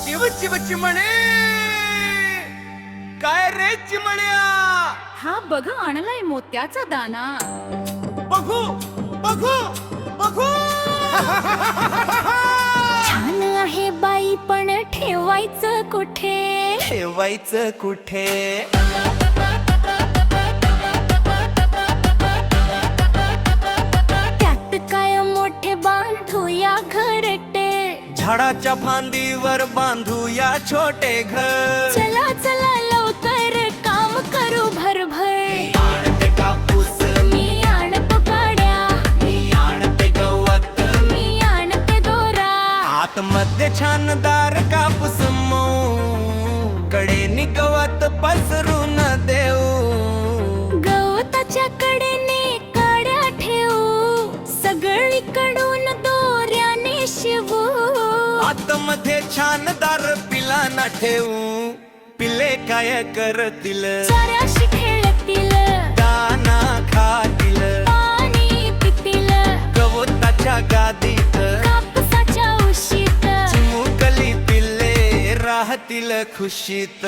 चिव चिव चिमणे, काय रे चिमण्या? हा बघ आणलाय मोत्याचा दाना. बघू बघू बघू. छान आहे बाई पण ठेवायचं कुठे? ठेवायचं कुठे? त्यात काय मोठे बांधूया घरटे. झाडाच्या फांदीवर बांधूया छोटे घर. चला चला लवकर काम करू भरभर. आणते कापूस, मी आणतो काड्या, मी आणते गवत, मी आणते दोरा. आतमध्ये छानदार कापूस मऊ, कडेनी गवत पसरून देऊ. गवताच्या कडेने काड्या ठेवू, सगळीकडून दोऱ्याने शिवू. आतमध्ये छानदार पिलाना ठेवू. पिले काय करतील? चाऱ्याशी खेळतील, दाना खातील, पाणी पितील. गवताच्या गादीत कापसाच्या उशीत चिमुकली पिल्ले राहतील खुशीत.